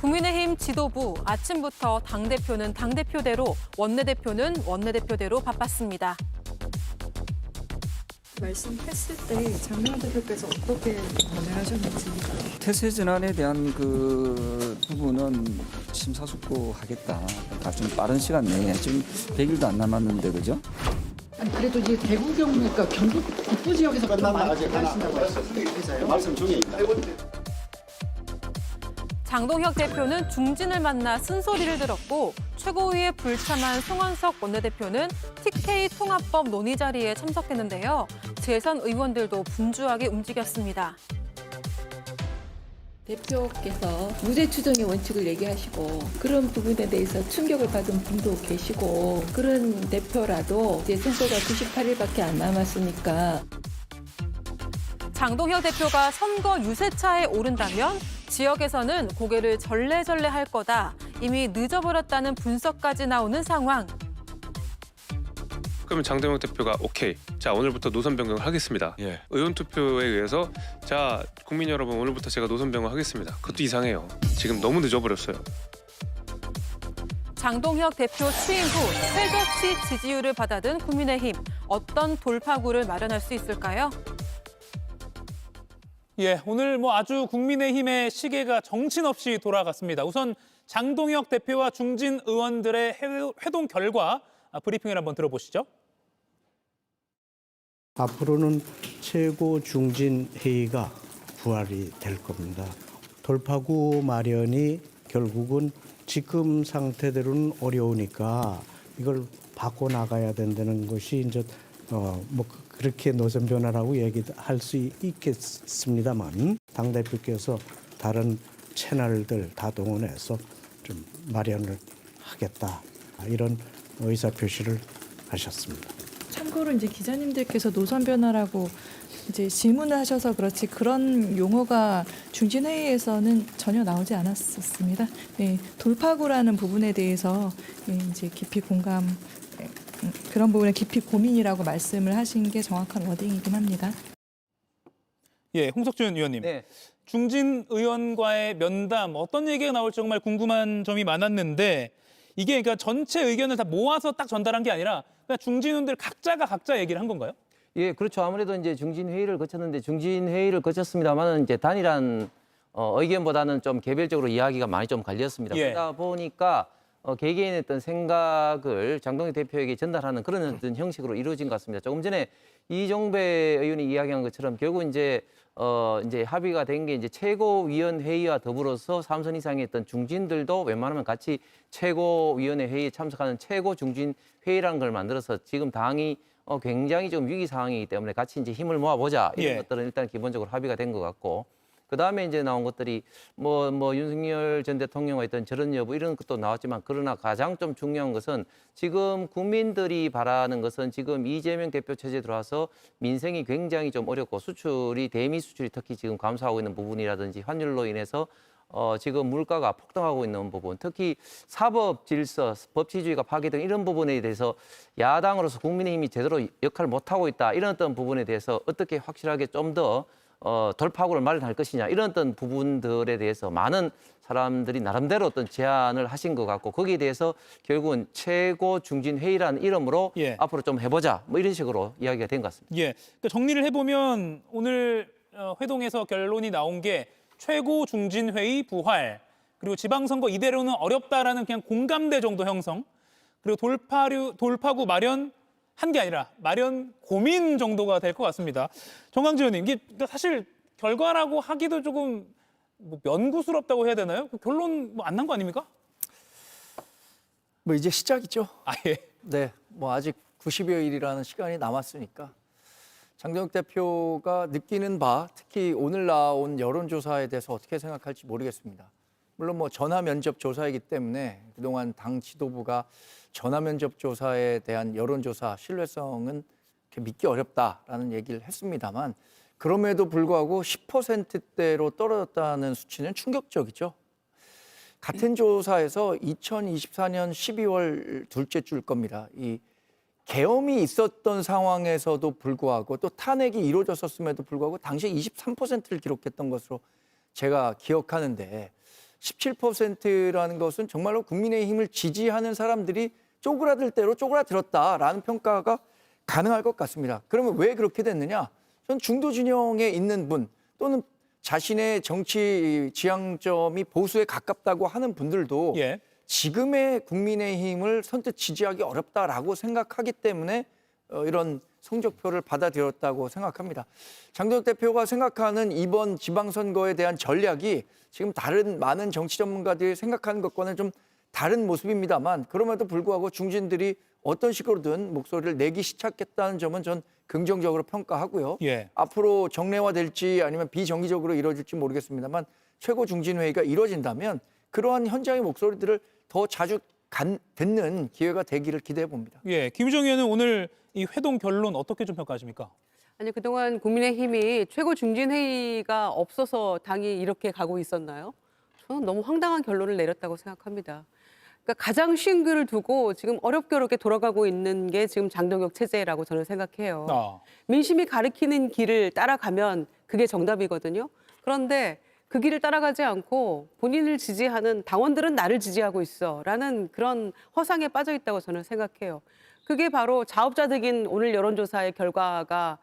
국민의힘 지도부 아침부터 당대표는 당대표대로, 원내대표는 원내대표대로 바빴습니다. 말씀했을 때 장명 대표께서 어떻게 전해하셨는지. 태세 전환에 대한 그 부분은 심사숙고하겠다. 좀 빠른 시간 내에 지금 100일도 안 남았는데 그죠? 아니 그래도 이제 대구 경북 경북 북부 지역에서 좀 많이 하신다고 하셨어요. 말씀 중이니까. 장동혁 대표는 중진을 만나 쓴소리를 들었고 최고위에 불참한 송원석 원내대표는 TK 통합법 논의 자리에 참석했는데요. 재선 의원들도 분주하게 움직였습니다. 대표께서 무죄 추정의 원칙을 얘기하시고 그런 부분에 대해서 충격을 받은 분도 계시고 그런 대표라도 이제 선거가 98일밖에 안 남았으니까 장동혁 대표가 선거 유세차에 오른다면 지역에서는 고개를 절레절레 할 거다. 이미 늦어버렸다는 분석까지 나오는 상황. 그러면 장동혁 대표가 오케이. 자, 오늘부터 노선 변경을 하겠습니다. 의원 투표에 의해서 자, 국민 여러분 오늘부터 제가 노선 변경을 하겠습니다. 그것도 이상해요. 지금 너무 늦어버렸어요. 장동혁 대표 취임 후 최저치 지지율을 받아든 국민의힘. 어떤 돌파구를 마련할 수 있을까요? 예, 오늘 아주 국민의힘의 시계가 정신없이 돌아갔습니다. 우선 장동혁 대표와 중진 의원들의 회동 결과 브리핑을 한번 들어보시죠. 앞으로는 최고 중진 회의가 부활이 될 겁니다. 돌파구 마련이 결국은 지금 상태대로는 어려우니까 이걸 바꿔 나가야 된다는 것이 이제 그렇게 노선 변화라고 얘기할 수 있겠습니다만 당대표께서 다른 채널들 다 동원해서 좀 마련을 하겠다 이런 의사 표시를 하셨습니다. 참고로 이제 기자님들께서 노선 변화라고 이제 질문을 하셔서 그렇지 그런 용어가 중진회의에서는 전혀 나오지 않았었습니다. 네, 돌파구라는 부분에 대해서 이제 깊이 공감, 그런 부분에 깊이 고민이라고 말씀을 하신 게 정확한 워딩이긴 합니다. 예, 홍석준 의원님. 네. 중진 의원과의 면담 어떤 얘기가 나올지 정말 궁금한 점이 많았는데 이게 그러니까 전체 의견을 다 모아서 딱 전달한 게 아니라 그냥 중진 의원들 각자가 각자 얘기를 한 건가요? 예, 그렇죠. 아무래도 이제 중진 회의를 거쳤는데 중진 회의를 거쳤습니다만은 이제 단일한 의견보다는 좀 개별적으로 이야기가 많이 좀 갈렸습니다. 예. 그러다 보니까 개개인의 어떤 생각을 장동혁 대표에게 전달하는 그런 어떤 형식으로 이루어진 것 같습니다. 조금 전에 이종배 의원이 이야기한 것처럼 결국 이제 합의가 된 게 이제 최고위원회의와 더불어서 3선 이상의 어떤 중진들도 웬만하면 같이 최고위원회 회의에 참석하는 최고 중진 회의라는 걸 만들어서 지금 당이 굉장히 좀 위기 상황이기 때문에 같이 이제 힘을 모아보자 이런 예. 것들은 일단 기본적으로 합의가 된 것 같고. 그 다음에 이제 나온 것들이 윤석열 전 대통령과 있던 저런 여부 이런 것도 나왔지만 그러나 가장 좀 중요한 것은 지금 국민들이 바라는 것은 지금 이재명 대표 체제에 들어와서 민생이 굉장히 좀 어렵고 수출이 대미 수출이 특히 지금 감소하고 있는 부분이라든지 환율로 인해서 지금 물가가 폭등하고 있는 부분, 특히 사법 질서, 법치주의가 파괴된 이런 부분에 대해서 야당으로서 국민의힘이 제대로 역할을 못하고 있다 이런 어떤 부분에 대해서 어떻게 확실하게 좀 더 돌파구를 마련할 것이냐 이런 어떤 부분들에 대해서 많은 사람들이 나름대로 어떤 제안을 하신 것 같고 거기에 대해서 결국은 최고 중진 회의라는 이름으로 예. 앞으로 좀 해보자 뭐 이런 식으로 이야기가 된 것 같습니다. 예, 그러니까 정리를 해보면 오늘 회동에서 결론이 나온 게 최고 중진 회의 부활 그리고 지방선거 이대로는 어렵다라는 그냥 공감대 정도 형성 그리고 돌파구 마련 한 게 아니라 마련 고민 정도가 될 것 같습니다. 정강진 의원님, 이게 사실 결과라고 하기도 조금 면구스럽다고 해야 되나요? 결론 안 난 거 아닙니까? 이제 시작이죠. 아 예. 네, 아직 90여일이라는 시간이 남았으니까 장동혁 대표가 느끼는 바, 특히 오늘 나온 여론조사에 대해서 어떻게 생각할지 모르겠습니다. 물론 전화 면접 조사이기 때문에 그동안 당 지도부가 전화 면접 조사에 대한 여론조사 신뢰성은 믿기 어렵다라는 얘기를 했습니다만 그럼에도 불구하고 10%대로 떨어졌다는 수치는 충격적이죠. 같은 조사에서 2024년 12월 둘째 줄 겁니다. 이 계엄이 있었던 상황에서도 불구하고 또 탄핵이 이루어졌음에도 불구하고 당시 23%를 기록했던 것으로 제가 기억하는데 17%라는 것은 정말로 국민의힘을 지지하는 사람들이 쪼그라들 대로 쪼그라들었다라는 평가가 가능할 것 같습니다. 그러면 왜 그렇게 됐느냐? 전 중도 진영에 있는 분 또는 자신의 정치 지향점이 보수에 가깝다고 하는 분들도 예. 지금의 국민의힘을 선뜻 지지하기 어렵다라고 생각하기 때문에 이런 성적표를 받아들였다고 생각합니다. 장동혁 대표가 생각하는 이번 지방선거에 대한 전략이 지금 다른 많은 정치 전문가들이 생각하는 것과는 좀 다른 모습입니다만 그럼에도 불구하고 중진들이 어떤 식으로든 목소리를 내기 시작했다는 점은 전 긍정적으로 평가하고요. 예. 앞으로 정례화될지 아니면 비정기적으로 이루어질지 모르겠습니다만 최고 중진회의가 이루어진다면 그러한 현장의 목소리들을 더 자주 듣는 기회가 되기를 기대해 봅니다. 예. 김유정 의원은 오늘 이 회동 결론 어떻게 좀 평가하십니까? 아니 그동안 국민의힘이 최고 중진회의가 없어서 당이 이렇게 가고 있었나요? 저는 너무 황당한 결론을 내렸다고 생각합니다. 그러니까 가장 쉬운 길을 두고 지금 어렵게 돌아가고 있는 게 지금 장동혁 체제라고 저는 생각해요. 민심이 가리키는 길을 따라가면 그게 정답이거든요. 그런데 그 길을 따라가지 않고 본인을 지지하는 당원들은 나를 지지하고 있어라는 그런 허상에 빠져 있다고 저는 생각해요. 그게 바로 자업자득인 오늘 여론조사의 결과가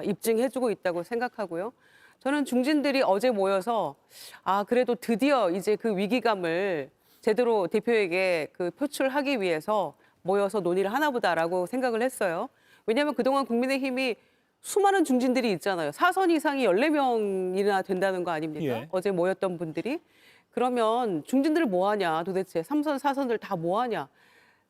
입증해주고 있다고 생각하고요. 저는 중진들이 어제 모여서 그래도 드디어 이제 그 위기감을 제대로 대표에게 그 표출하기 위해서 모여서 논의를 하나 보다라고 생각을 했어요. 왜냐하면 그동안 국민의힘이 수많은 중진들이 있잖아요. 4선 이상이 14명이나 된다는 거 아닙니까? 예. 어제 모였던 분들이. 그러면 중진들 뭐 하냐 도대체 3선, 4선들 다 뭐 하냐.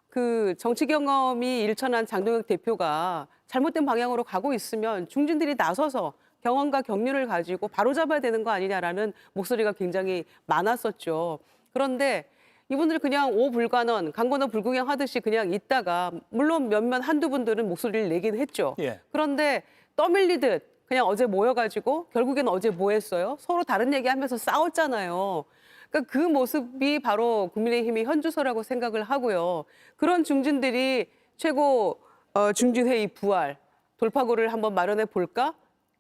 그 정치 경험이 일천한 장동혁 대표가 잘못된 방향으로 가고 있으면 중진들이 나서서 경험과 경륜을 가지고 바로잡아야 되는 거 아니냐라는 목소리가 굉장히 많았었죠. 그런데 이분들 그냥 오불관원, 강건호 불구경 하듯이 그냥 있다가 물론 몇몇 한두 분들은 목소리를 내긴 했죠. 예. 그런데 떠밀리듯 그냥 어제 모여가지고 결국엔 어제 뭐 했어요? 서로 다른 얘기하면서 싸웠잖아요. 그러니까 그 모습이 바로 국민의힘의 현주소라고 생각을 하고요. 그런 중진들이 최고 중진회의 부활, 돌파구를 한번 마련해 볼까?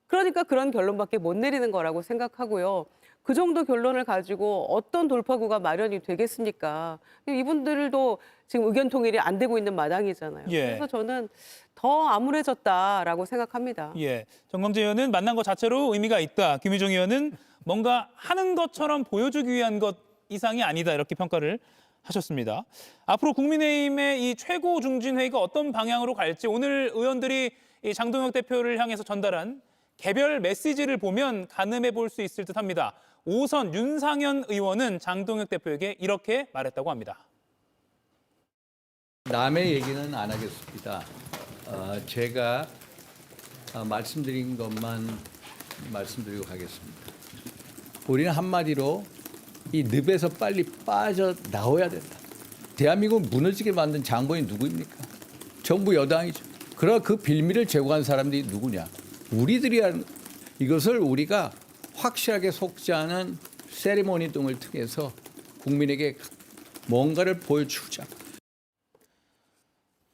그러니까 그런 결론밖에 못 내리는 거라고 생각하고요. 그 정도 결론을 가지고 어떤 돌파구가 마련이 되겠습니까? 이분들도 지금 의견 통일이 안 되고 있는 마당이잖아요. 예. 그래서 저는 더 암울해졌다라고 생각합니다. 예. 정범재 의원은 만난 것 자체로 의미가 있다. 김유정 의원은 뭔가 하는 것처럼 보여주기 위한 것 이상이 아니다. 이렇게 평가를 하셨습니다. 앞으로 국민의힘의 이 최고 중진회의가 어떤 방향으로 갈지 오늘 의원들이 이 장동혁 대표를 향해서 전달한 개별 메시지를 보면 가늠해 볼 수 있을 듯합니다. 5선 윤상현 의원은 장동혁 대표에게 이렇게 말했다고 합니다. 남의 얘기는 안 하겠습니다. 제가 말씀드린 것만 말씀드리고 가겠습니다. 우리는 한마디로 이 늪에서 빨리 빠져나와야 된다. 대한민국을 무너지게 만든 장본이 누구입니까? 정부 여당이죠. 그러나 그 빌미를 제공한 사람들이 누구냐? 우리들이라는 이것을 우리가 확실하게 속지않은 세리머니 등을 통해서 국민에게 뭔가를 보여주자.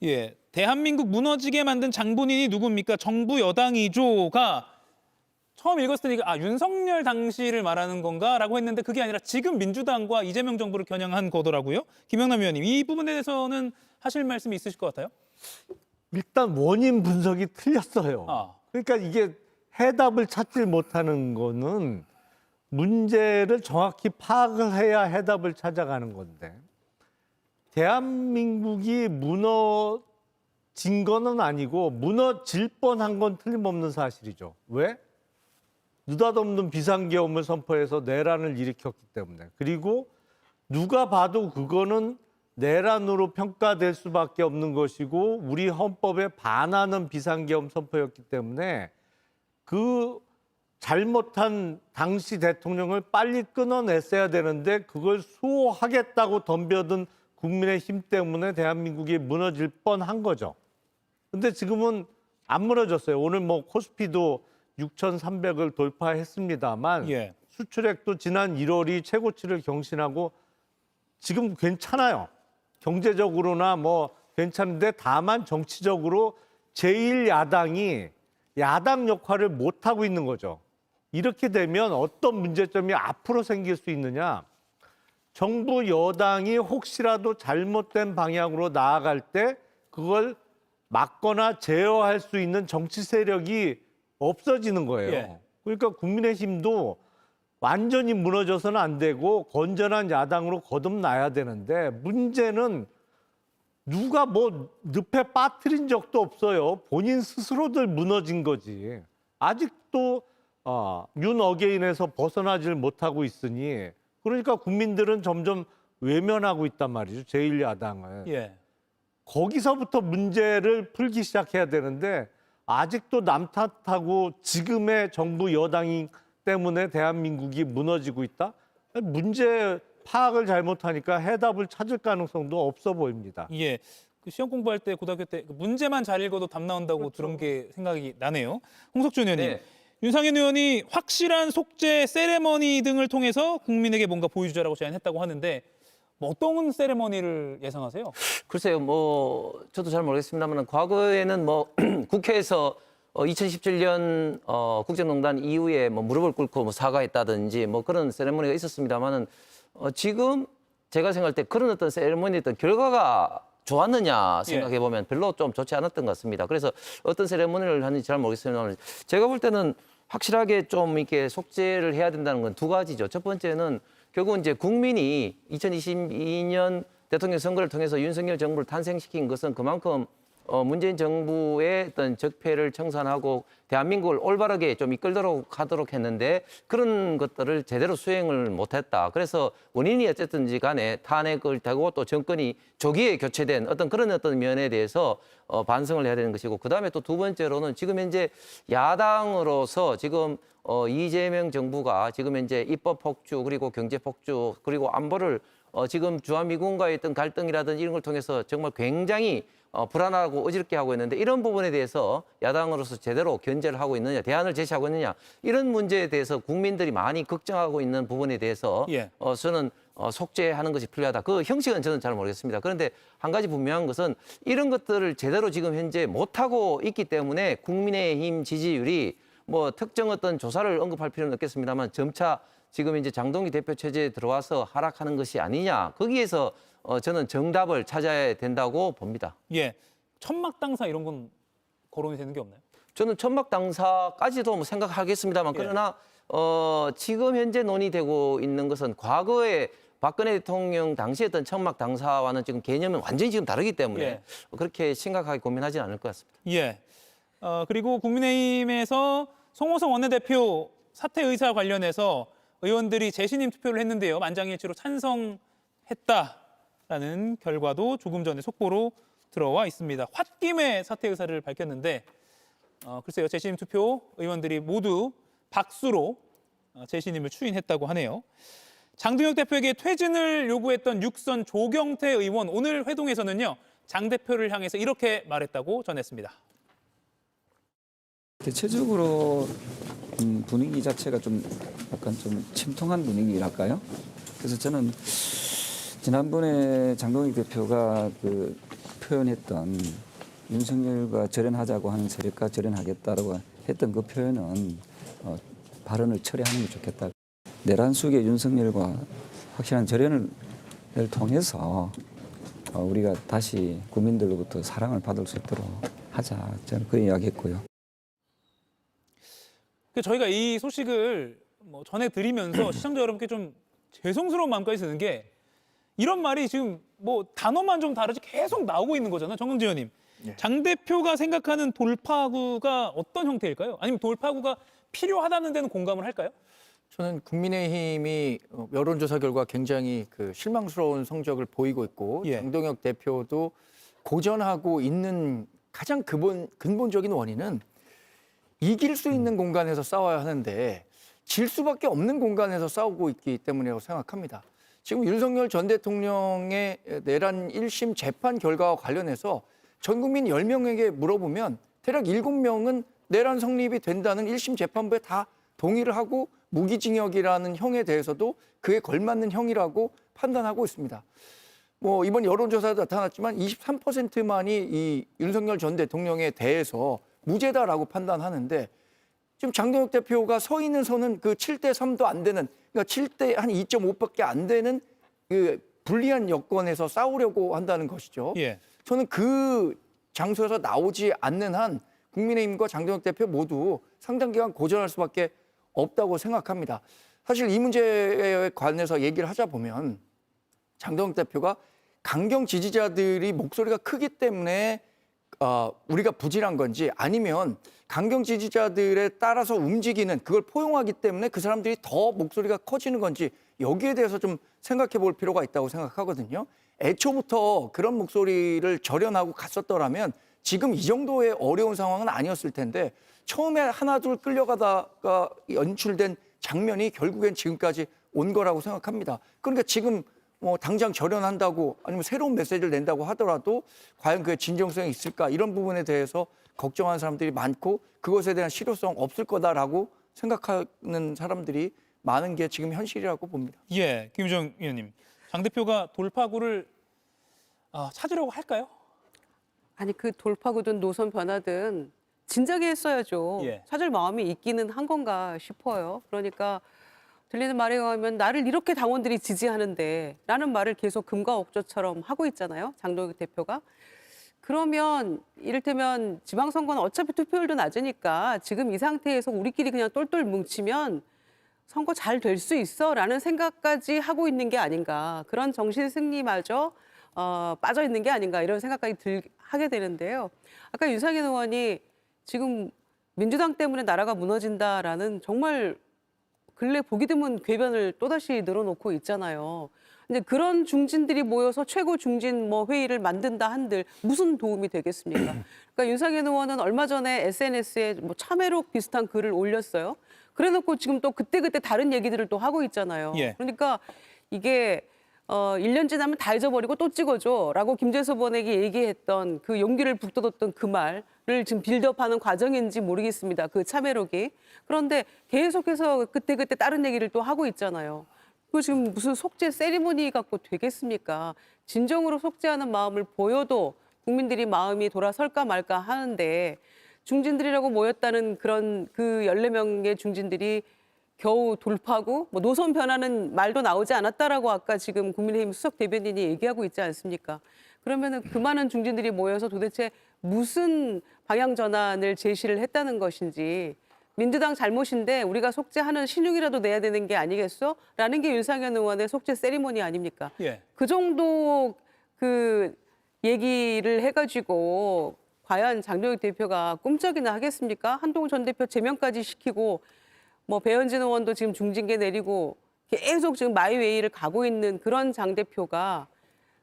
예, 대한민국 무너지게 만든 장본인이 누굽니까? 정부 여당이죠가 처음 읽었을 때 윤석열 당시를 말하는 건가라고 했는데 그게 아니라 지금 민주당과 이재명 정부를 겨냥한 거더라고요. 김영남 의원님, 이 부분에 대해서는 하실 말씀이 있으실 것 같아요? 일단 원인 분석이 틀렸어요. 그러니까 이게 해답을 찾지 못하는 거는 문제를 정확히 파악을 해야 해답을 찾아가는 건데 대한민국이 무너진 거는 아니고 무너질 뻔한 건 틀림없는 사실이죠. 왜? 느닷없는 비상계엄을 선포해서 내란을 일으켰기 때문에. 그리고 누가 봐도 그거는 내란으로 평가될 수밖에 없는 것이고 우리 헌법에 반하는 비상계엄 선포였기 때문에 그 잘못한 당시 대통령을 빨리 끊어냈어야 되는데 그걸 수호하겠다고 덤벼든 국민의힘 때문에 대한민국이 무너질 뻔한 거죠. 근데 지금은 안 무너졌어요. 오늘 뭐 코스피도 6,300을 돌파했습니다만 예. 수출액도 지난 1월이 최고치를 경신하고 지금 괜찮아요. 경제적으로나 뭐 괜찮은데 다만 정치적으로 제1야당이 야당 역할을 못하고 있는 거죠. 이렇게 되면 어떤 문제점이 앞으로 생길 수 있느냐. 정부 여당이 혹시라도 잘못된 방향으로 나아갈 때 그걸 막거나 제어할 수 있는 정치 세력이 없어지는 거예요. 예. 그러니까 국민의힘도 완전히 무너져서는 안 되고 건전한 야당으로 거듭나야 되는데 문제는 누가 뭐 늪에 빠뜨린 적도 없어요. 본인 스스로들 무너진 거지. 아직도 윤 어게인에서 벗어나질 못하고 있으니 그러니까 국민들은 점점 외면하고 있단 말이죠. 제1야당을. 예. 거기서부터 문제를 풀기 시작해야 되는데 아직도 남 탓하고 지금의 정부 여당이 때문에 대한민국이 무너지고 있다? 문제 파악을 잘못하니까 해답을 찾을 가능성도 없어 보입니다. 예. 그 시험 공부할 때 고등학교 때 문제만 잘 읽어도 답 나온다고 그렇죠. 들은 게 생각이 나네요. 홍석준 의원님. 네. 윤상현 의원이 확실한 속죄 세레머니 등을 통해서 국민에게 뭔가 보여주자라고 제안했다고 하는데 뭐 어떤 세레머니를 예상하세요? 글쎄요, 뭐 저도 잘 모르겠습니다만 과거에는 뭐 국회에서 2017년 국정농단 이후에 뭐 무릎을 꿇고 뭐 사과했다든지 뭐 그런 세레머니가 있었습니다만은 지금 제가 생각할 때 그런 어떤 세레머니 어떤 결과가 좋았느냐 생각해 보면 별로 좀 좋지 않았던 것 같습니다. 그래서 어떤 세레머니를 하는지 잘 모르겠습니다만 제가 볼 때는 확실하게 좀 이렇게 속죄를 해야 된다는 건 두 가지죠. 첫 번째는 결국은 이제 국민이 2022년 대통령 선거를 통해서 윤석열 정부를 탄생시킨 것은 그만큼 문재인 정부의 어떤 적폐를 청산하고 대한민국을 올바르게 좀 이끌도록 하도록 했는데 그런 것들을 제대로 수행을 못했다. 그래서 원인이 어쨌든지 간에 탄핵을 되고 또 정권이 조기에 교체된 어떤 그런 어떤 면에 대해서 반성을 해야 되는 것이고 그다음에 또 두 번째로는 지금 현재 야당으로서 지금 이재명 정부가 지금 현재 입법 폭주 그리고 경제 폭주 그리고 안보를 지금 주한미군과의 어떤 갈등이라든지 이런 걸 통해서 정말 굉장히 불안하고 어지럽게 하고 있는데 이런 부분에 대해서 야당으로서 제대로 견제를 하고 있느냐, 대안을 제시하고 있느냐 이런 문제에 대해서 국민들이 많이 걱정하고 있는 부분에 대해서 저는 속죄하는 것이 필요하다. 그 형식은 저는 잘 모르겠습니다. 그런데 한 가지 분명한 것은 이런 것들을 제대로 지금 현재 못하고 있기 때문에 국민의힘 지지율이 뭐 특정 어떤 조사를 언급할 필요는 없겠습니다만 점차 지금 이제 장동기 대표 체제에 들어와서 하락하는 것이 아니냐. 거기에서 저는 정답을 찾아야 된다고 봅니다. 예. 천막 당사 이런 건 거론이 되는 게 없나요? 저는 천막 당사까지도 뭐 생각하겠습니다만 그러나 지금 현재 논의되고 있는 것은 과거에 박근혜 대통령 당시 했던 천막 당사와는 지금 개념은 완전히 지금 다르기 때문에 그렇게 심각하게 고민하지는 않을 것 같습니다. 예. 그리고 국민의힘에서 송호성 원내대표 사퇴 의사 관련해서 의원들이 재신임 투표를 했는데요. 만장일치로 찬성했다라는 결과도 조금 전에 속보로 들어와 있습니다. 홧김에 사퇴 의사를 밝혔는데 글쎄요. 재신임 투표 의원들이 모두 박수로 재신임을 추인했다고 하네요. 장동혁 대표에게 퇴진을 요구했던 육선 조경태 의원 오늘 회동에서는요. 장 대표를 향해서 이렇게 말했다고 전했습니다. 대체적으로 분위기 자체가 좀 약간 좀 침통한 분위기랄까요? 그래서 저는 지난번에 장동혁 대표가 그 표현했던 윤석열과 절연하자고 하는 세력과 절연하겠다라고 했던 그 표현은 발언을 철회하는 게 좋겠다. 내란 속의 윤석열과 확실한 절연을 통해서 우리가 다시 국민들로부터 사랑을 받을 수 있도록 하자. 저는 그 이야기했고요. 저희가 이 소식을 뭐 전해드리면서 시청자 여러분께 좀 죄송스러운 마음까지 드는 게 이런 말이 지금 뭐 단어만 좀 다르지 계속 나오고 있는 거잖아요. 정경재 의원님. 장 대표가 생각하는 돌파구가 어떤 형태일까요? 아니면 돌파구가 필요하다는 데는 공감을 할까요? 저는 국민의힘이 여론조사 결과 굉장히 그 실망스러운 성적을 보이고 있고 장동혁 대표도 고전하고 있는 가장 근본적인 원인은 이길 수 있는 공간에서 싸워야 하는데 질 수밖에 없는 공간에서 싸우고 있기 때문이라고 생각합니다. 지금 윤석열 전 대통령의 내란 1심 재판 결과와 관련해서 전 국민 10명에게 물어보면 대략 7명은 내란 성립이 된다는 1심 재판부에 다 동의를 하고 무기징역이라는 형에 대해서도 그에 걸맞는 형이라고 판단하고 있습니다. 뭐 이번 여론조사에도 나타났지만 23%만이 이 윤석열 전 대통령에 대해서 무죄다라고 판단하는데 지금 장동혁 대표가 서 있는 선은 그 7대 3도 안 되는 그러니까 7대 한 2.5밖에 안 되는 그 불리한 여건에서 싸우려고 한다는 것이죠. 예. 저는 그 장소에서 나오지 않는 한 국민의힘과 장동혁 대표 모두 상당 기간 고전할 수밖에 없다고 생각합니다. 사실 이 문제에 관해서 얘기를 하자 보면 장동혁 대표가 강경 지지자들이 목소리가 크기 때문에 우리가 부진한 건지 아니면 강경 지지자들에 따라서 움직이는 그걸 포용하기 때문에 그 사람들이 더 목소리가 커지는 건지 여기에 대해서 좀 생각해 볼 필요가 있다고 생각하거든요. 애초부터 그런 목소리를 절연하고 갔었더라면 지금 이 정도의 어려운 상황은 아니었을 텐데 처음에 하나둘 끌려가다가 연출된 장면이 결국엔 지금까지 온 거라고 생각합니다. 그러니까 지금 뭐 당장 절연한다고 아니면 새로운 메시지를 낸다고 하더라도 과연 그의 진정성이 있을까 이런 부분에 대해서 걱정하는 사람들이 많고 그것에 대한 실효성 없을 거다라고 생각하는 사람들이 많은 게 지금 현실이라고 봅니다. 예, 김유정 의원님. 장 대표가 돌파구를 찾으려고 할까요? 아니 그 돌파구든 노선 변화든 진작에 했어야죠. 예. 찾을 마음이 있기는 한 건가 싶어요. 그러니까 들리는 말에 의하면 나를 이렇게 당원들이 지지하는데 라는 말을 계속 금과 억조처럼 하고 있잖아요. 장동혁 대표가. 그러면 이를테면 지방선거는 어차피 투표율도 낮으니까 지금 이 상태에서 우리끼리 그냥 똘똘 뭉치면 선거 잘 될 수 있어 라는 생각까지 하고 있는 게 아닌가. 그런 정신 승리마저 빠져 있는 게 아닌가 이런 생각까지 하게 되는데요. 아까 윤상현 의원이 지금 민주당 때문에 나라가 무너진다라는 정말 근래 보기 드문 궤변을 또다시 늘어놓고 있잖아요. 근데 그런 중진들이 모여서 최고 중진 회의를 만든다 한들 무슨 도움이 되겠습니까? 그러니까 윤상현 의원은 얼마 전에 SNS에 참회록 비슷한 글을 올렸어요. 그래놓고 지금 또 그때그때 다른 얘기들을 또 하고 있잖아요. 예. 그러니까 이게 1년 지나면 다 잊어버리고 또 찍어줘라고 김재수 번에게 얘기했던 그 용기를 북돋았던 그 말을 지금 빌드업하는 과정인지 모르겠습니다. 그 참회록이. 그런데 계속해서 그때그때 다른 얘기를 또 하고 있잖아요. 그 지금 무슨 속죄 세리머니 갖고 되겠습니까? 진정으로 속죄하는 마음을 보여도 국민들이 마음이 돌아설까 말까 하는데 중진들이라고 모였다는 그런 그 14명의 중진들이 겨우 돌파고 노선 변화는 말도 나오지 않았다라고 아까 지금 국민의힘 수석 대변인이 얘기하고 있지 않습니까? 그러면은 그 많은 중진들이 모여서 도대체 무슨 방향 전환을 제시를 했다는 것인지 민주당 잘못인데 우리가 속죄하는 신용이라도 내야 되는 게 아니겠어? 라는 게 윤상현 의원의 속죄 세리머니 아닙니까? 예. 그 정도 그 얘기를 해가지고 과연 장동혁 대표가 꿈쩍이나 하겠습니까? 한동훈 전 대표 제명까지 시키고 배현진 의원도 지금 중징계 내리고 계속 지금 마이웨이를 가고 있는 그런 장 대표가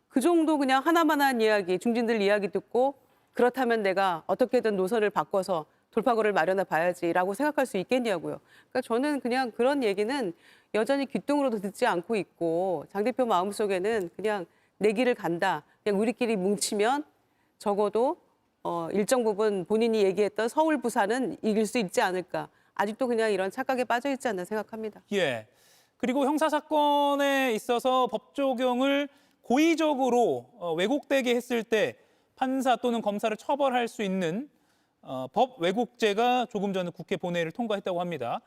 그 정도 그냥 하나만한 이야기, 중진들 이야기 듣고 그렇다면 내가 어떻게든 노선을 바꿔서 돌파구를 마련해 봐야지라고 생각할 수 있겠냐고요. 그러니까 저는 그냥 그런 얘기는 여전히 귓등으로도 듣지 않고 있고 장 대표 마음속에는 그냥 내 길을 간다. 그냥 우리끼리 뭉치면 적어도 일정 부분 본인이 얘기했던 서울, 부산은 이길 수 있지 않을까. 아직도 그냥 이런 착각에 빠져 있지 않나 생각합니다. 예. 그리고 형사 사건에 있어서 법 적용을 고의적으로 왜곡되게 했을 때 판사 또는 검사를 처벌할 수 있는 법 왜곡죄가 조금 전에 국회 본회의를 통과했다고 합니다.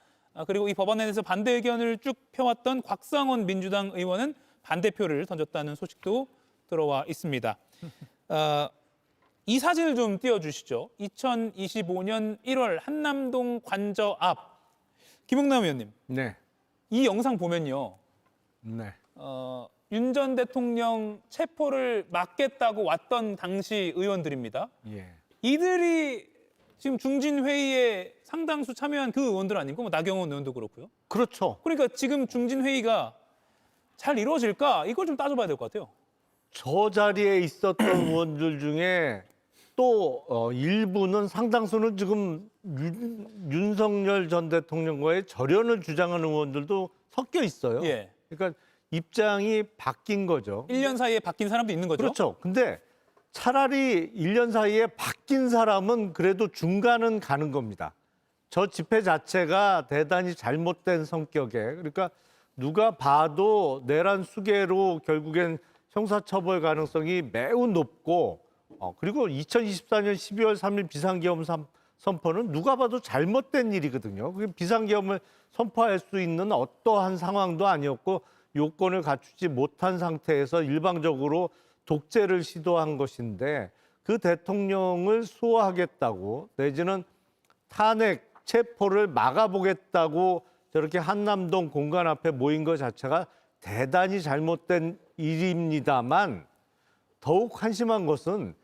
그리고 이 법안에 대해서 반대 의견을 쭉 펴왔던 곽상원 민주당 의원은 반대표를 던졌다는 소식도 들어와 있습니다. 이 사진을 좀 띄워주시죠. 2025년 1월 한남동 관저 앞. 김용남 의원님. 네. 이 영상 보면요. 네. 윤 전 대통령 체포를 막겠다고 왔던 당시 의원들입니다. 예. 이들이 지금 중진회의에 상당수 참여한 그 의원들 아닌가? 나경원 의원도 그렇고요. 그렇죠. 그러니까 지금 중진회의가 잘 이루어질까? 이걸 좀 따져봐야 될 것 같아요. 저 자리에 있었던 의원들 중에 또 일부는 상당수는 지금 윤석열 전 대통령과의 절연을 주장하는 의원들도 섞여 있어요. 예. 그러니까 입장이 바뀐 거죠. 1년 사이에 바뀐 사람도 있는 거죠? 그렇죠. 근데 차라리 1년 사이에 바뀐 사람은 그래도 중간은 가는 겁니다. 저 집회 자체가 대단히 잘못된 성격에 그러니까 누가 봐도 내란 수괴로 결국엔 형사처벌 가능성이 매우 높고 그리고 2024년 12월 3일 비상계엄 선포는 누가 봐도 잘못된 일이거든요. 그게 비상계엄을 선포할 수 있는 어떠한 상황도 아니었고 요건을 갖추지 못한 상태에서 일방적으로 독재를 시도한 것인데 그 대통령을 수호하겠다고 내지는 탄핵 체포를 막아보겠다고 저렇게 한남동 공간 앞에 모인 것 자체가 대단히 잘못된 일입니다만 더욱 한심한 것은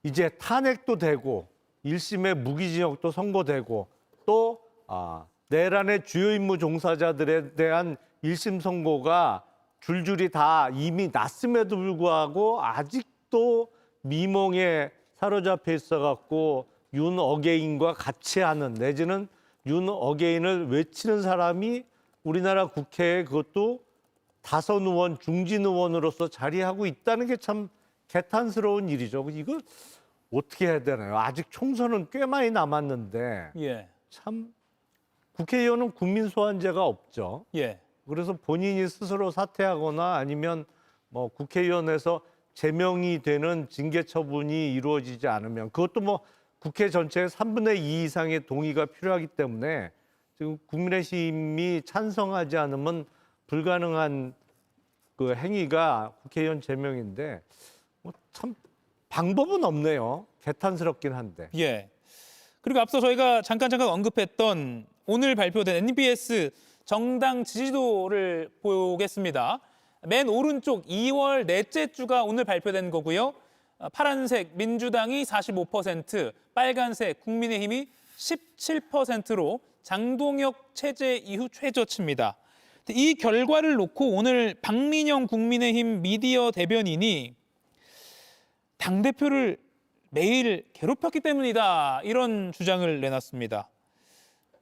이제 탄핵도 되고 1심의 무기징역도 선고되고 또 내란의 주요 임무 종사자들에 대한 1심 선고가 줄줄이 다 이미 났음에도 불구하고 아직도 미몽에 사로잡혀 있어갖고 윤 어게인과 같이 하는 내지는 윤 어게인을 외치는 사람이 우리나라 국회에 그것도 다선 의원, 중진 의원으로서 자리하고 있다는 게 참 개탄스러운 일이죠. 이거 어떻게 해야 되나요? 아직 총선은 꽤 많이 남았는데 예. 참 국회의원은 국민 소환제가 없죠. 예. 그래서 본인이 스스로 사퇴하거나 아니면 뭐 국회의원에서 제명이 되는 징계 처분이 이루어지지 않으면 그것도 뭐 국회 전체의 3분의 2 이상의 동의가 필요하기 때문에 지금 국민의힘이 찬성하지 않으면 불가능한 그 행위가 국회의원 제명인데 뭐 참 방법은 없네요. 개탄스럽긴 한데. 예. 그리고 앞서 저희가 잠깐 언급했던 오늘 발표된 NBS 정당 지지도를 보겠습니다. 맨 오른쪽 2월 넷째 주가 오늘 발표된 거고요. 파란색 민주당이 45%, 빨간색 국민의힘이 17%로 장동혁 체제 이후 최저치입니다. 이 결과를 놓고 오늘 박민영 국민의힘 미디어 대변인이 당대표를 매일 괴롭혔기 때문이다 이런 주장을 내놨습니다.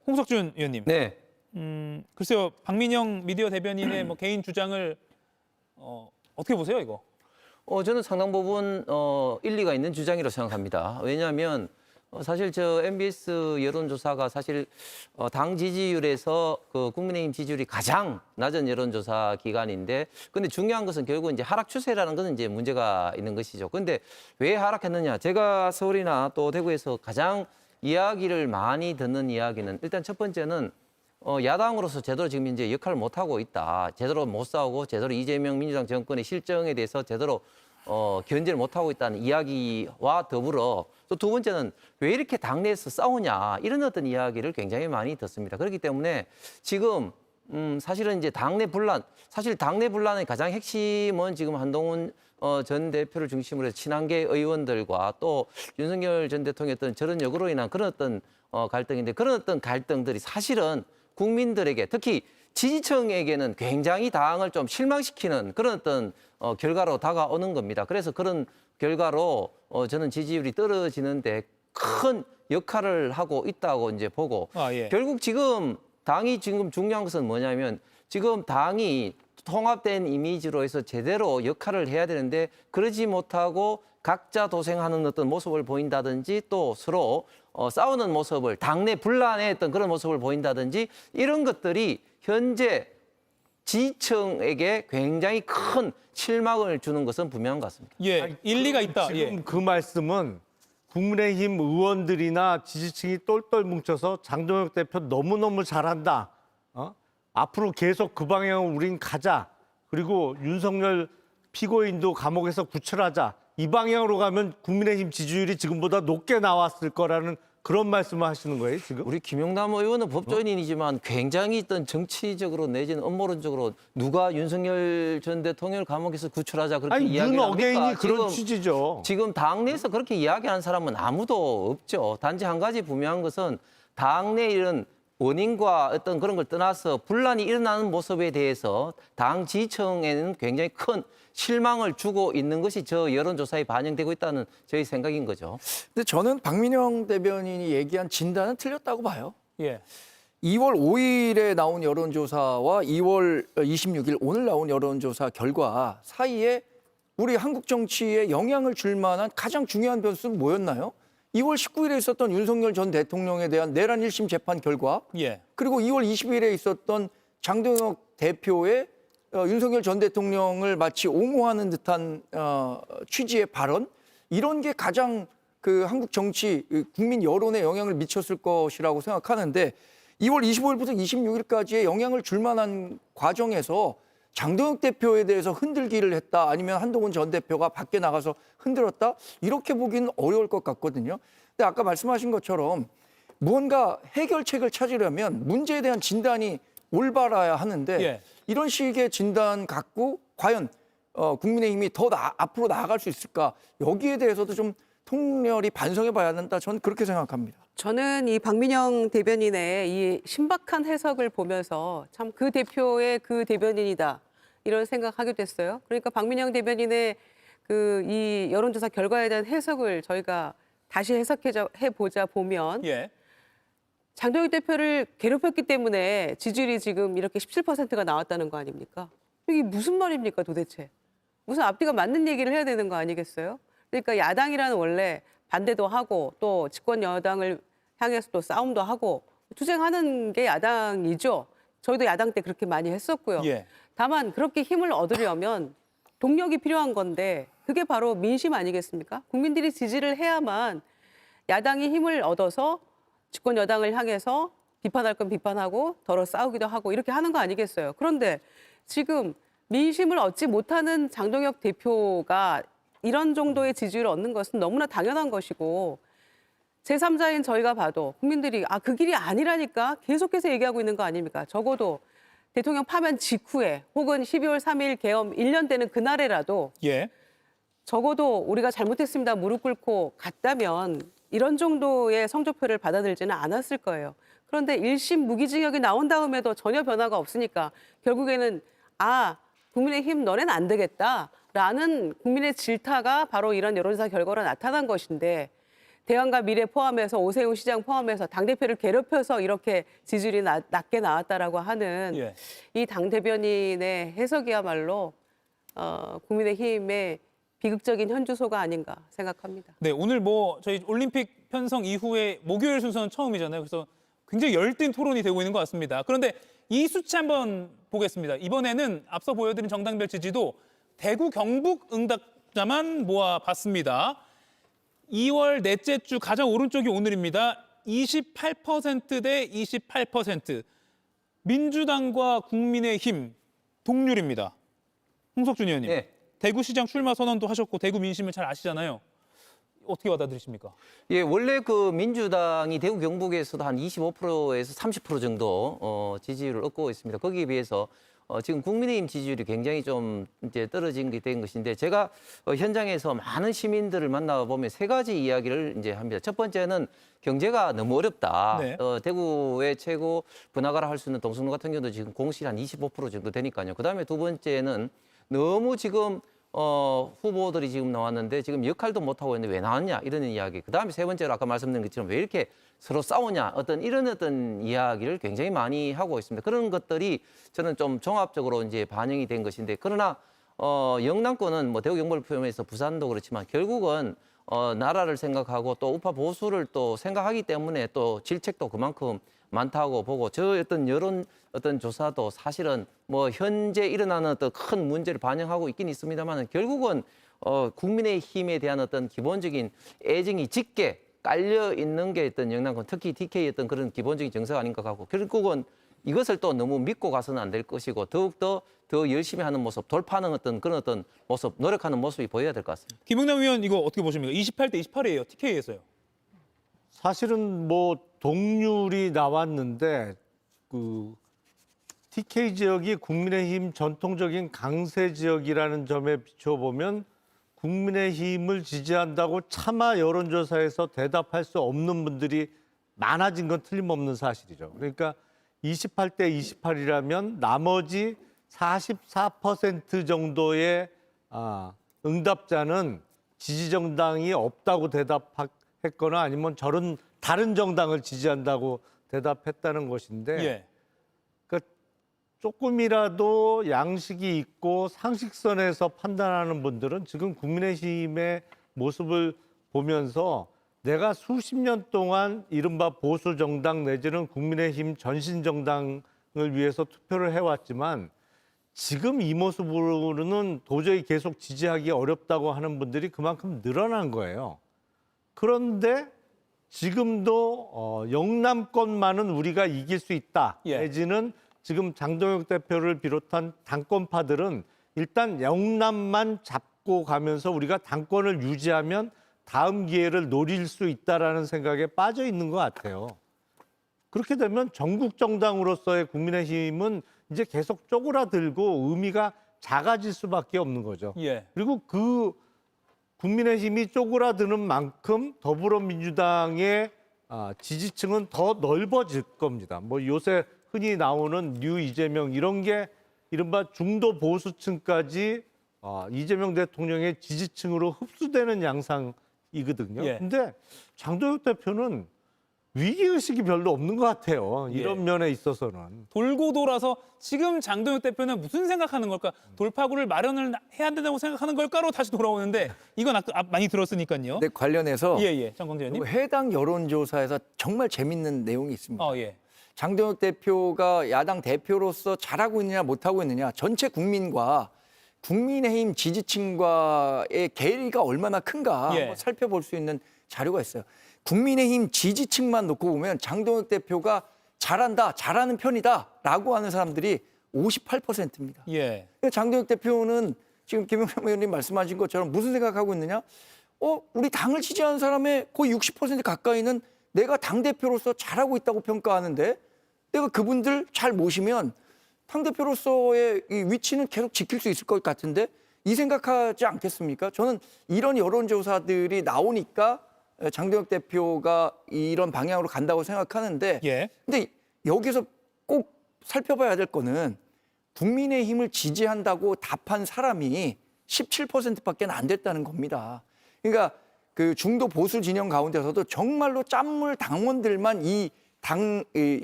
홍석준 의원님. 네. 글쎄요, 박민영 미디어 대변인의 뭐 개인 주장을 어떻게 보세요, 이거? 저는 상당 부분 일리가 있는 주장이라고 생각합니다. 왜냐하면 사실 저 MBS 여론조사가 사실 당 지지율에서 그 국민의힘 지지율이 가장 낮은 여론조사 기관인데, 근데 중요한 것은 결국 이제 하락 추세라는 것은 이제 문제가 있는 것이죠. 근데 왜 하락했느냐? 제가 서울이나 또 대구에서 가장 이야기를 많이 듣는 이야기는 일단 첫 번째는 야당으로서 제대로 지금 이제 역할을 못 하고 있다. 제대로 못 싸우고 제대로 이재명 민주당 정권의 실정에 대해서 제대로 견제를 못 하고 있다는 이야기와 더불어 또 두 번째는 왜 이렇게 당내에서 싸우냐 이런 어떤 이야기를 굉장히 많이 듣습니다. 그렇기 때문에 지금 사실은 이제 당내 분란, 사실 당내 분란의 가장 핵심은 지금 한동훈 전 대표를 중심으로 해서 친한계 의원들과 또 윤석열 전 대통령의 어떤 저런 역으로 인한 그런 어떤 갈등인데, 그런 어떤 갈등들이 사실은 국민들에게 특히 지지층에게는 굉장히 당을 좀 실망시키는 그런 어떤 결과로 다가오는 겁니다. 그래서 그런 결과로 저는 지지율이 떨어지는데 큰 역할을 하고 있다고 이제 보고, 예. 결국 지금 당이 지금 중요한 것은 뭐냐면 지금 당이 통합된 이미지로 해서 제대로 역할을 해야 되는데 그러지 못하고 각자 도생하는 어떤 모습을 보인다든지 또 서로 싸우는 모습을, 당내 분란의 어떤 그런 모습을 보인다든지 이런 것들이 현재 지지층에게 굉장히 큰 실망을 주는 것은 분명한 것 같습니다. 예, 일리가 있다. 지금 그 말씀은 국민의힘 의원들이나 지지층이 똘똘 뭉쳐서 장동혁 대표 너무너무 잘한다. 앞으로 계속 그 방향으로 우린 가자. 그리고 윤석열 피고인도 감옥에서 구출하자. 이 방향으로 가면 국민의힘 지지율이 지금보다 높게 나왔을 거라는 그런 말씀을 하시는 거예요, 지금? 우리 김용남 의원은 법조인이지만 굉장히 어떤 정치적으로 내지는 음모론적으로 누가 윤석열 전 대통령을 감옥에서 구출하자 그렇게 아니, 이야기를 윤 어게인이 합니까? 그런 취지죠. 지금 당내에서 그렇게 이야기하는 사람은 아무도 없죠. 단지 한 가지 분명한 것은 당내 이런 원인과 어떤 그런 걸 떠나서 분란이 일어나는 모습에 대해서 당 지지층에는 굉장히 큰 실망을 주고 있는 것이 저 여론조사에 반영되고 있다는 저희 생각인 거죠. 근데 저는 박민영 대변인이 얘기한 진단은 틀렸다고 봐요. 예. 2월 5일에 나온 여론조사와 2월 26일 오늘 나온 여론조사 결과 사이에 우리 한국 정치에 영향을 줄 만한 가장 중요한 변수는 뭐였나요? 2월 19일에 있었던 윤석열 전 대통령에 대한 내란 1심 재판 결과, 예. 그리고 2월 20일에 있었던 장동혁 대표의 윤석열 전 대통령을 마치 옹호하는 듯한 취지의 발언, 이런 게 가장 그 한국 정치, 국민 여론에 영향을 미쳤을 것이라고 생각하는데, 2월 25일부터 26일까지의 영향을 줄 만한 과정에서 장동혁 대표에 대해서 흔들기를 했다 아니면 한동훈 전 대표가 밖에 나가서 흔들었다 이렇게 보기는 어려울 것 같거든요. 근데 아까 말씀하신 것처럼 무언가 해결책을 찾으려면 문제에 대한 진단이 올바라야 하는데 예. 이런 식의 진단 갖고 과연 국민의힘이 더 앞으로 나아갈 수 있을까 여기에 대해서도 좀 통렬히 반성해 봐야 한다. 저는 그렇게 생각합니다. 저는 이 박민영 대변인의 이 신박한 해석을 보면서 참 그 대표의 그 대변인이다 이런 생각하게 됐어요. 그러니까 박민영 대변인의 그 이 여론조사 결과에 대한 해석을 저희가 다시 해석해 보자 보면 예. 장동혁 대표를 괴롭혔기 때문에 지지율이 지금 이렇게 17%가 나왔다는 거 아닙니까? 이게 무슨 말입니까 도대체? 무슨 앞뒤가 맞는 얘기를 해야 되는 거 아니겠어요? 그러니까 야당이라는 원래 반대도 하고 또 집권 여당을 향해서 또 싸움도 하고 투쟁하는 게 야당이죠. 저희도 야당 때 그렇게 많이 했었고요. 예. 다만 그렇게 힘을 얻으려면 동력이 필요한 건데 그게 바로 민심 아니겠습니까? 국민들이 지지를 해야만 야당이 힘을 얻어서 집권 여당을 향해서 비판할 건 비판하고 더러 싸우기도 하고 이렇게 하는 거 아니겠어요? 그런데 지금 민심을 얻지 못하는 장동혁 대표가 이런 정도의 지지율을 얻는 것은 너무나 당연한 것이고 제3자인 저희가 봐도 국민들이 그 길이 아니라니까 계속해서 얘기하고 있는 거 아닙니까? 적어도 대통령 파면 직후에 혹은 12월 3일 계엄 1년 되는 그날에라도 예. 적어도 우리가 잘못했습니다 무릎 꿇고 갔다면 이런 정도의 성적표를 받아들지는 않았을 거예요. 그런데 1심 무기징역이 나온 다음에도 전혀 변화가 없으니까 결국에는 국민의힘 너넨 안 되겠다라는 국민의 질타가 바로 이런 여론조사 결과로 나타난 것인데 대안과 미래 포함해서 오세훈 시장 포함해서 당대표를 괴롭혀서 이렇게 지지율이 낮게 나왔다라고 하는 예. 이 당 대변인의 해석이야말로 국민의힘의 비극적인 현주소가 아닌가 생각합니다. 네, 오늘 저희 올림픽 편성 이후에 목요일 순서는 처음이잖아요. 그래서 굉장히 열띤 토론이 되고 있는 것 같습니다. 그런데 이 수치 한번 보겠습니다. 이번에는 앞서 보여드린 정당별 지지도 대구, 경북 응답자만 모아봤습니다. 2월 넷째 주 가장 오른쪽이 오늘입니다. 28% 대 28%. 민주당과 국민의힘 동률입니다. 홍석준 의원님. 네. 대구시장 출마 선언도 하셨고 대구 민심을 잘 아시잖아요. 어떻게 받아들이십니까? 예, 원래 그 민주당이 대구 경북에서도 한 25%에서 30% 정도 지지율을 얻고 있습니다. 거기에 비해서 지금 국민의힘 지지율이 굉장히 좀 이제 떨어진 게 된 것인데 제가 현장에서 많은 시민들을 만나보면 세 가지 이야기를 이제 합니다. 첫 번째는 경제가 너무 어렵다. 네. 대구의 최고 분화가라 할 수 있는 동성로 같은 경우도 지금 공실이 한 25% 정도 되니까요. 그다음에 두 번째는 너무 지금 후보들이 지금 나왔는데 지금 역할도 못하고 있는데 왜 나왔냐 이런 이야기. 그다음에 세 번째로 아까 말씀드린 것처럼 왜 이렇게 서로 싸우냐 이런 이야기를 굉장히 많이 하고 있습니다. 그런 것들이 저는 좀 종합적으로 이제 반영이 된 것인데 그러나 영남권은 대구 경북을 포함해서 부산도 그렇지만 결국은 나라를 생각하고 또 우파 보수를 또 생각하기 때문에 또 질책도 그만큼 많다고 보고 저 여론 조사도 사실은 현재 일어나는 큰 문제를 반영하고 있긴 있습니다만 결국은 국민의힘에 대한 기본적인 애정이 짙게 깔려 있는 게 영남권 특히 DK 그런 기본적인 정서가 아닌가 하고 결국은 이것을 또 너무 믿고 가서는 안 될 것이고 더욱더 더 열심히 하는 모습, 돌파하는 그런 모습, 노력하는 모습이 보여야 될 것 같습니다. 김영남 의원 이거 어떻게 보십니까? 28대 28이에요. TK에서요. 사실은 동률이 나왔는데 TK 지역이 국민의힘 전통적인 강세 지역이라는 점에 비춰보면 국민의힘을 지지한다고 차마 여론조사에서 대답할 수 없는 분들이 많아진 건 틀림없는 사실이죠. 그러니까 28대 28이라면 나머지 44% 정도의 응답자는 지지정당이 없다고 대답했거나 아니면 다른 정당을 지지한다고 대답했다는 것인데 예. 그러니까 조금이라도 양식이 있고 상식선에서 판단하는 분들은 지금 국민의힘의 모습을 보면서 내가 수십 년 동안 이른바 보수정당 내지는 국민의힘 전신정당을 위해서 투표를 해왔지만 지금 이 모습으로는 도저히 계속 지지하기 어렵다고 하는 분들이 그만큼 늘어난 거예요. 그런데 지금도 영남권만은 우리가 이길 수 있다. 예. 내지는 지금 장동혁 대표를 비롯한 당권파들은 일단 영남만 잡고 가면서 우리가 당권을 유지하면 다음 기회를 노릴 수 있다라는 생각에 빠져 있는 것 같아요. 그렇게 되면 전국 정당으로서의 국민의힘은 이제 계속 쪼그라들고 의미가 작아질 수밖에 없는 거죠. 예. 그리고 그 국민의힘이 쪼그라드는 만큼 더불어민주당의 지지층은 더 넓어질 겁니다. 뭐 요새 흔히 나오는 뉴 이재명 이런 게 이른바 중도 보수층까지 이재명 대통령의 지지층으로 흡수되는 양상이거든요. 예. 근데 장동혁 대표는 위기의식이 별로 없는 것 같아요. 이런 예. 면에 있어서는. 돌고 돌아서 지금 장동혁 대표는 무슨 생각하는 걸까? 돌파구를 마련을 해야 된다고 생각하는 걸까로 다시 돌아오는데 이건 많이 들었으니까요. 근데 관련해서 예, 정광재 의원님. 해당 여론조사에서 정말 재밌는 내용이 있습니다. 예. 장동혁 대표가 야당 대표로서 잘하고 있느냐 못하고 있느냐 전체 국민과 국민의힘 지지층과의 괴리가 얼마나 큰가 예. 한번 살펴볼 수 있는 자료가 있어요. 국민의힘 지지층만 놓고 보면 장동혁 대표가 잘한다, 잘하는 편이다라고 하는 사람들이 58%입니다. 예. 장동혁 대표는 지금 김영삼 의원님 말씀하신 것처럼 무슨 생각하고 있느냐? 우리 당을 지지하는 사람의 거의 60% 가까이는 내가 당대표로서 잘하고 있다고 평가하는데 내가 그분들 잘 모시면 당대표로서의 이 위치는 계속 지킬 수 있을 것 같은데 이 생각하지 않겠습니까? 저는 이런 여론조사들이 나오니까 장동혁 대표가 이런 방향으로 간다고 생각하는데 예. 근데 여기서 꼭 살펴봐야 될 거는 국민의힘을 지지한다고 답한 사람이 17%밖에 안 됐다는 겁니다. 그러니까 그 중도 보수 진영 가운데서도 정말로 짠물 당원들만 이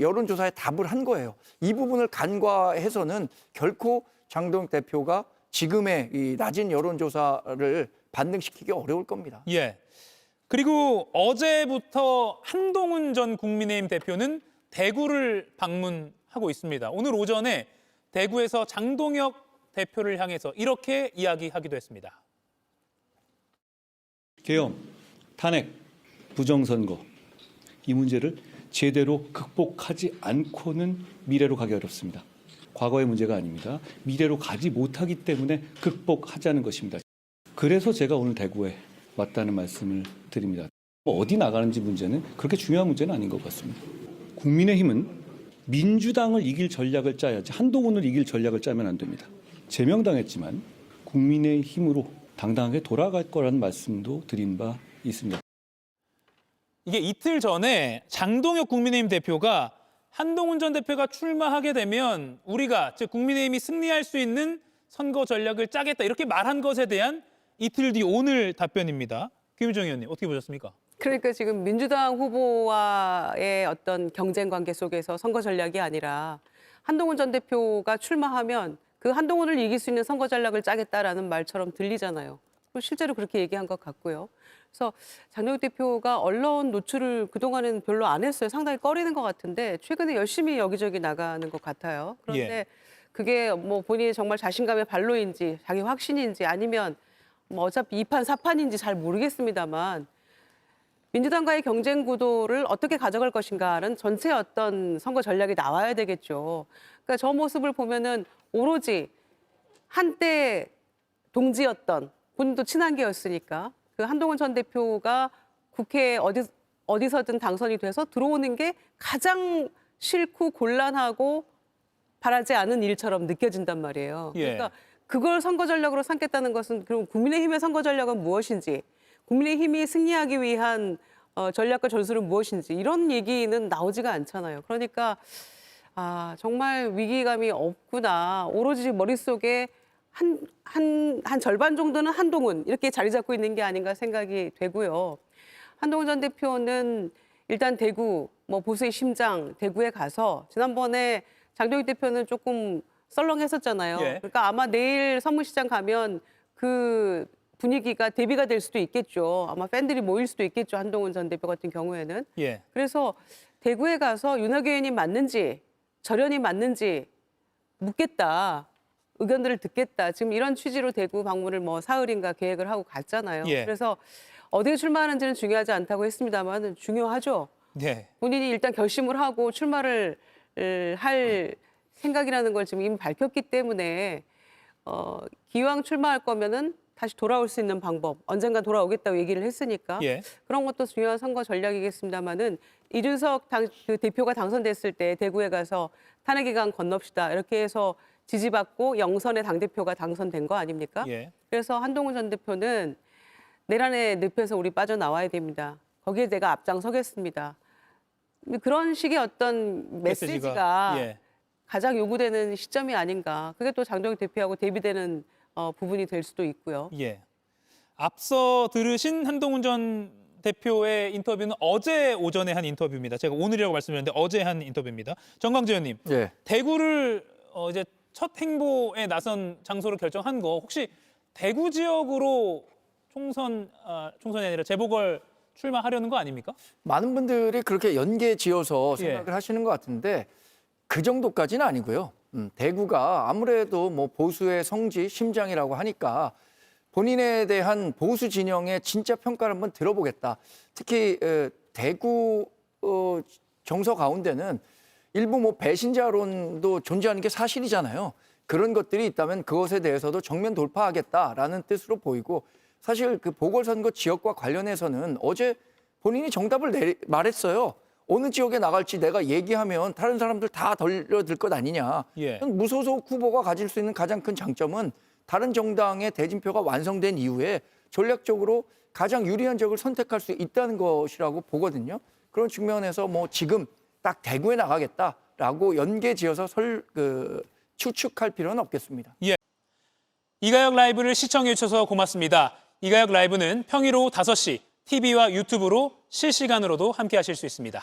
여론조사에 답을 한 거예요. 이 부분을 간과해서는 결코 장동혁 대표가 지금의 이 낮은 여론조사를 반등시키기 어려울 겁니다. 예. 그리고 어제부터 한동훈 전 국민의힘 대표는 대구를 방문하고 있습니다. 오늘 오전에 대구에서 장동혁 대표를 향해서 이렇게 이야기하기도 했습니다. 계엄, 탄핵, 부정선거 이 문제를 제대로 극복하지 않고는 미래로 가기 어렵습니다. 과거의 문제가 아닙니다. 미래로 가지 못하기 때문에 극복하자는 것입니다. 그래서 제가 오늘 대구에 왔다는 말씀을 드립니다. 어디 나가는지 문제는 그렇게 중요한 문제는 아닌 것 같습니다. 국민의힘은 민주당을 이길 전략을 짜야지 한동훈을 이길 전략을 짜면 안 됩니다. 제명당했지만 국민의힘으로 당당하게 돌아갈 거라는 말씀도 드린 바 있습니다. 이게 이틀 전에 장동혁 국민의힘 대표가 한동훈 전 대표가 출마하게 되면 우리가 즉 국민의힘이 승리할 수 있는 선거 전략을 짜겠다 이렇게 말한 것에 대한 이틀 뒤 오늘 답변입니다. 김유정 의원님 어떻게 보셨습니까? 그러니까 지금 민주당 후보와의 어떤 경쟁 관계 속에서 선거 전략이 아니라 한동훈 전 대표가 출마하면 그 한동훈을 이길 수 있는 선거 전략을 짜겠다라는 말처럼 들리잖아요. 실제로 그렇게 얘기한 것 같고요. 그래서 장동혁 대표가 언론 노출을 그동안은 별로 안 했어요. 상당히 꺼리는 것 같은데 최근에 열심히 여기저기 나가는 것 같아요. 그런데 그게 뭐 본인이 정말 자신감의 발로인지 자기 확신인지 아니면 뭐 어차피 2판 4판인지 잘 모르겠습니다만 민주당과의 경쟁 구도를 어떻게 가져갈 것인가는 전체 어떤 선거 전략이 나와야 되겠죠. 그러니까 저 모습을 보면은 오로지 한때 동지였던 본인도 친한계였으니까 그 한동훈 전 대표가 국회에 어디서든 당선이 돼서 들어오는 게 가장 싫고 곤란하고 바라지 않은 일처럼 느껴진단 말이에요. 그러니까 그걸 선거 전략으로 삼겠다는 것은 그럼 국민의힘의 선거 전략은 무엇인지 국민의힘이 승리하기 위한 전략과 전술은 무엇인지 이런 얘기는 나오지가 않잖아요. 그러니까 정말 위기감이 없구나. 오로지 머릿속에 한 절반 정도는 한동훈 이렇게 자리 잡고 있는 게 아닌가 생각이 되고요. 한동훈 전 대표는 일단 대구 뭐 보수의 심장 대구에 가서 지난번에 장동혁 대표는 조금 썰렁했었잖아요. 그러니까 아마 내일 서문시장 가면 그 분위기가 대비가 될 수도 있겠죠. 아마 팬들이 모일 수도 있겠죠. 한동훈 전 대표 같은 경우에는. 그래서 대구에 가서 윤석열 의원이 맞는지 절연이 맞는지 묻겠다. 의견들을 듣겠다. 지금 이런 취지로 대구 방문을 뭐 사흘인가 계획을 하고 갔잖아요. 그래서 어디에 출마하는지는 중요하지 않다고 했습니다만 중요하죠. 본인이 일단 결심을 하고 출마를 할 생각이라는 걸 지금 이미 밝혔기 때문에 기왕 출마할 거면은 다시 돌아올 수 있는 방법, 언젠가 돌아오겠다고 얘기를 했으니까 예. 그런 것도 중요한 선거 전략이겠습니다만은 이준석 그 대표가 당선됐을 때 대구에 가서 탄핵 기간 건넙시다 이렇게 해서 지지받고 영선의 당대표가 당선된 거 아닙니까? 예. 그래서 한동훈 전 대표는 내란의 늪에서 우리 빠져나와야 됩니다. 거기에 내가 앞장서겠습니다. 그런 식의 어떤 메시지가 예. 가장 요구되는 시점이 아닌가. 그게 또 장동혁 대표하고 대비되는 부분이 될 수도 있고요. 예. 앞서 들으신 한동훈 전 대표의 인터뷰는 어제 오전에 한 인터뷰입니다. 제가 오늘이라고 말씀드렸는데 어제 한 인터뷰입니다. 정광재 의원님, 예. 대구를 이제 첫 행보에 나선 장소로 결정한 거 혹시 대구 지역으로 총선이 아니라 재보궐 출마하려는 거 아닙니까? 많은 분들이 그렇게 연계 지어서 생각을 하시는 것 같은데 그 정도까지는 아니고요. 대구가 아무래도 뭐 보수의 성지, 심장이라고 하니까 본인에 대한 보수 진영의 진짜 평가를 한번 들어보겠다. 특히 대구 정서 가운데는 일부 뭐 배신자론도 존재하는 게 사실이잖아요. 그런 것들이 있다면 그것에 대해서도 정면 돌파하겠다라는 뜻으로 보이고 사실 그 보궐선거 지역과 관련해서는 어제 본인이 정답을 말했어요. 어느 지역에 나갈지 내가 얘기하면 다른 사람들 다 덜려들 것 아니냐. 예. 무소속 후보가 가질 수 있는 가장 큰 장점은 다른 정당의 대진표가 완성된 이후에 전략적으로 가장 유리한 지역을 선택할 수 있다는 것이라고 보거든요. 그런 측면에서 뭐 지금 딱 대구에 나가겠다라고 연계지어서 추측할 필요는 없겠습니다. 예. 이가혁 라이브를 시청해 주셔서 고맙습니다. 이가혁 라이브는 평일 오후 5시 TV와 유튜브로 실시간으로도 함께 하실 수 있습니다.